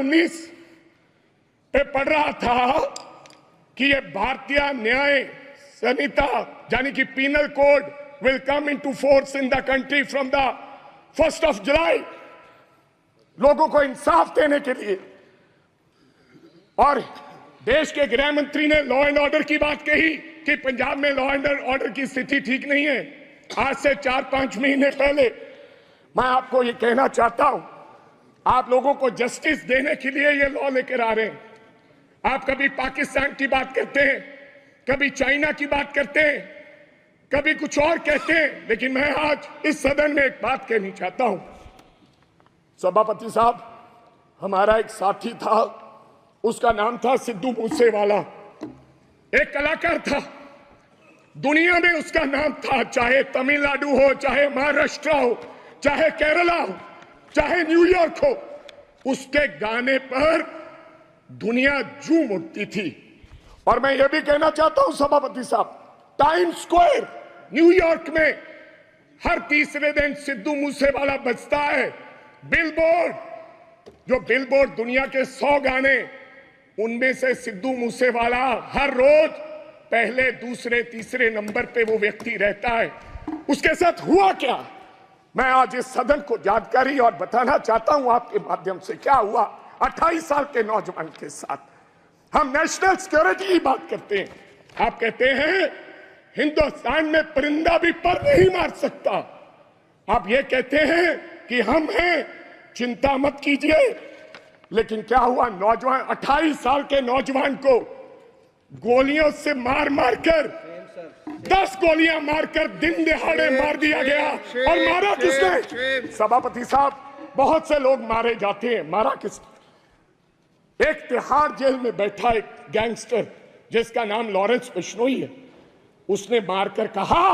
2019 पे पढ़ रहा था कि ये भारतीय न्याय संहिता यानी कि penal code will come into force in the country from the 1st of July, लोगों को इंसाफ देने के लिए। और देश के गृह मंत्री ने लॉ एंड ऑर्डर की बात कही कि पंजाब में लॉ एंड ऑर्डर की स्थिति ठीक नहीं है। आज से 4-5 महीने पहले मैं आपको ये कहना चाहता हूं, आप लोगों को जस्टिस देने के लिए ये लॉ लेकर आ रहे हैं। आप कभी पाकिस्तान की बात करते हैं, कभी चाइना की बात करते हैं, कभी कुछ और कहते हैं, लेकिन मैं आज इस सदन में एक बात कहनी चाहता हूं। सभापति साहब, हमारा एक साथी था, उसका नाम था सिद्धू मूसेवाला, एक कलाकार था, दुनिया में उसका नाम था। चाहे तमिलनाडु हो, चाहे महाराष्ट्र हो, चाहे केरला हो, चाहे न्यूयॉर्क हो, उसके गाने पर दुनिया झूम उठती थी। और मैं ये भी कहना चाहता हूं सभापति साहब, टाइम्स स्क्वायर न्यूयॉर्क में हर तीसरे दिन सिद्धू मूसेवाला बजता है। बिलबोर्ड, जो बिलबोर्ड दुनिया के 100 गाने, उनमें से सिद्धू मूसेवाला हर रोज पहले, दूसरे, तीसरे नंबर पे वो व्यक्ति रहता है। उसके साथ हुआ क्या, मैं आज इस सदन को जानकारी और बताना चाहता हूं आपके माध्यम से। क्या हुआ 28 साल के नौजवान के साथ। हम नेशनल सिक्योरिटी की बात करते हैं, आप कहते हैं हिंदुस्तान में परिंदा भी पर नहीं मार सकता। आप ये कहते हैं कि हम हैं, चिंता मत कीजिए। लेकिन क्या हुआ, नौजवान 28 साल के नौजवान को गोलियों से मार मारकर, 10 गोलियां मारकर दिन दिहाड़े मार दिया गया। और मारा किसने? सभापति साहब, बहुत से लोग मारे जाते हैं, मारा किसने? एक तिहाड़ जेल में बैठा एक गैंगस्टर जिसका नाम लॉरेंस बिश्नोई है, उसने मारकर कहा,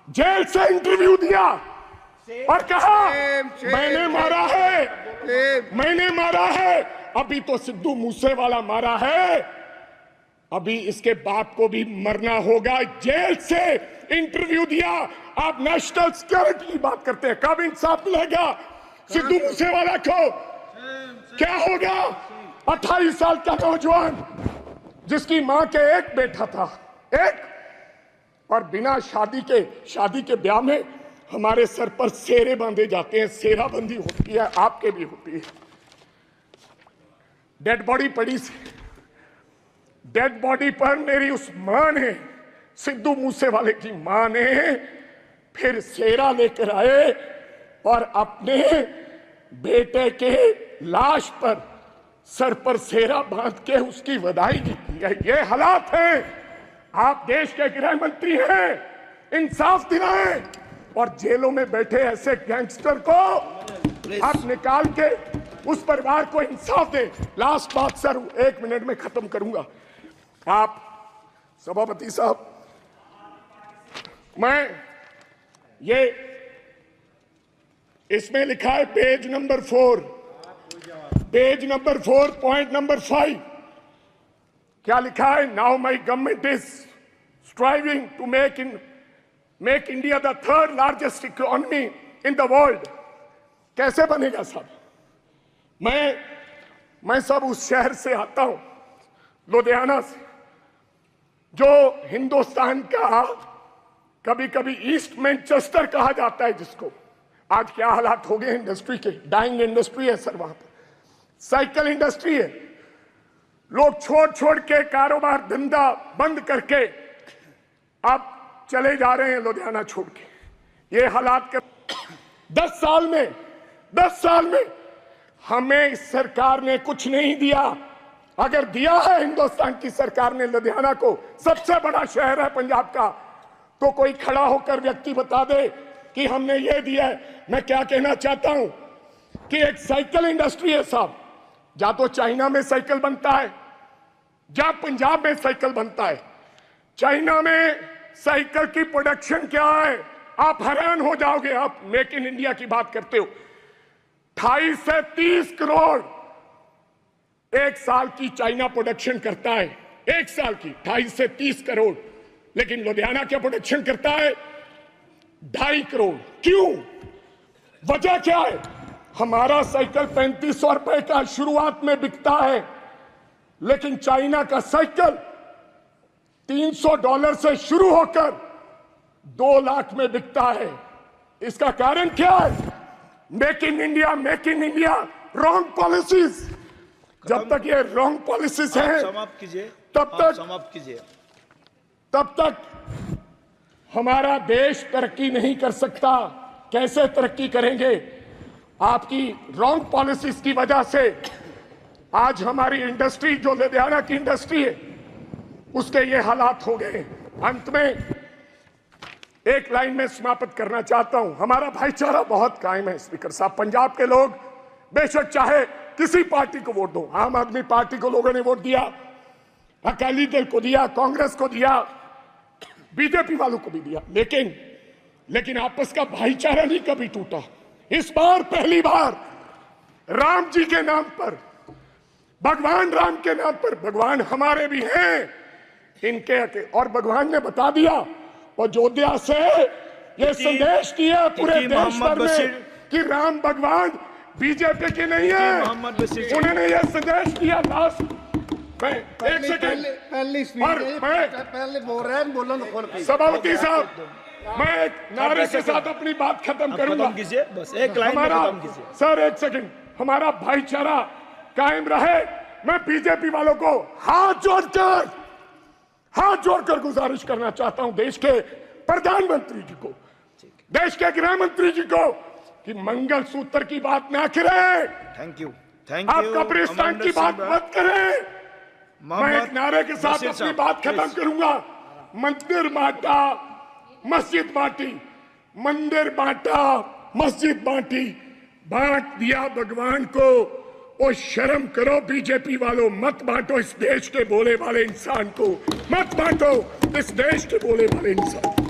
जेल से इंटरव्यू दिया और कहा मैंने मारा है, मैंने मारा है। अभी तो सिद्धू मूसेवाला मारा है, अभी इसके बाप को भी मरना होगा। जेल से इंटरव्यू दिया। आप नेशनल सिक्योरिटी की बात करते हैं, कब इंसाफ मिलेगा सिद्धू मूसेवाला को? क्या होगा? 28 साल का नौजवान जिसकी मां के एक बेटा था, एक, और बिना शादी के ब्याह में हमारे सर पर सेरे बांधे जाते हैं, सेराबंदी होती है, आपके भी होती है। डेड बॉडी पड़ी, डेड बॉडी पर मेरी उस मां ने, सिद्धू मूसेवाले की मां ने फिर सेरा लेकर आए और अपने बेटे के लाश पर, सर पर सेरा बांध के उसकी विदाई की है। ये हालात हैं। आप देश के गृह मंत्री हैं, इंसाफ दिलाएं और जेलों में बैठे ऐसे गैंगस्टर को आप निकाल के उस परिवार को इंसाफ दें। लास्ट बात सर, 1 मिनट में खत्म करूंगा। आप सभापति साहब, मैं ये इसमें लिखा है पेज नंबर 4, पॉइंट नंबर 5, क्या लिखा है? Now my government is striving to make India the 3rd largest economy in the world. कैसे बनेगा साहब? मैं सब उस शहर से आता हूं, लुधियाना से, जो हिंदुस्तान का कभी कभी ईस्ट मैनचेस्टर कहा जाता है, जिसको आज क्या हालात हो गए इंडस्ट्री के, डाइंग इंडस्ट्री है सर, वहां पर साइकिल इंडस्ट्री है। लोग छोड़ के कारोबार धंधा बंद करके अब चले जा रहे हैं लुधियाना छोड़ के। ये हालात के 10 साल में हमें इस सरकार ने कुछ नहीं दिया। अगर दिया है हिंदुस्तान की सरकार ने लुधियाना को, सबसे बड़ा शहर है पंजाब का, तो कोई खड़ा होकर व्यक्ति बता दे कि हमने ये दिया है। मैं क्या कहना चाहता हूं कि एक साइकिल इंडस्ट्री है साहब, या तो चाइना में साइकिल बनता है, या पंजाब में साइकिल बनता है। चाइना में साइकिल की प्रोडक्शन क्या है, आप हैरान हो जाओगे। आप मेक इन इंडिया की बात करते हो, 28 से 30 करोड़ एक साल की चाइना प्रोडक्शन करता है, एक साल की 28 से 30 करोड़। लेकिन लुधियाना क्या प्रोडक्शन करता है? 2.5 करोड़। क्यों? वजह क्या है? हमारा साइकिल 3500 रुपए का शुरुआत में बिकता है, लेकिन चाइना का साइकिल $300 से शुरू होकर 2 लाख में बिकता है। इसका कारण क्या है? Make in India wrong policies. जब तक ये रॉन्ग पॉलिसीज हैं, समाप्त कीजिए, तब तक हमारा देश तरक्की नहीं कर सकता। कैसे तरक्की करेंगे? आपकी रॉन्ग पॉलिसीज की वजह से आज हमारी इंडस्ट्री, जो लुधियाना की इंडस्ट्री है, उसके ये हालात हो गए। अंत में एक लाइन में समाप्त करना चाहता हूं। हमारा भाईचारा बहुत कायम है स्पीकर साहब। पंजाब के लोग बेशक चाहे किसी पार्टी को वोट दो, आम आदमी पार्टी को लोगों ने वोट दिया, अकाली दल को दिया, कांग्रेस को दिया, बीजेपी वालों को भी दिया, लेकिन आपस का भाईचारा नहीं कभी टूटा। इस बार पहली बार राम जी के नाम पर, भगवान राम के नाम पर, भगवान हमारे भी हैं इनके, और भगवान ने बता दिया अयोध्या से ये संदेश दिया पूरे देश भर में कि राम भगवान बीजेपी के नहीं है। उन्होंने ये संदेश दिया। लास्ट मैं एक सेकंड पहले बोल रहे हैं, बोलो ना सभापति साहब, मैं एक नारे के साथ अपनी बात खत्म करूंगा। बस एक लाइन में खत्म कीजिए सर। एक सेकंड, हमारा भाईचारा कायम रहे। मैं बीजेपी वालों को हाथ जोड़कर गुजारिश करना चाहता हूं, देश के प्रधानमंत्री जी को, देश के गृह मंत्री जी को, कि मंगलसूत्र की बात ना करें। थैंक यू आप कब्रिस्तान की बात मत करें। मैं एक नारे के साथ अपनी बात खत्म करूंगा। मंदिर बांटा, मस्जिद बांटी, मंदिर बांटा, मस्जिद बांटी, बांट दिया भगवान को। ओ शर्म करो बीजेपी वालों, मत बांटो इस देश के बोले वाले इंसान को, मत बांटो इस देश के बोले वाले इंसान।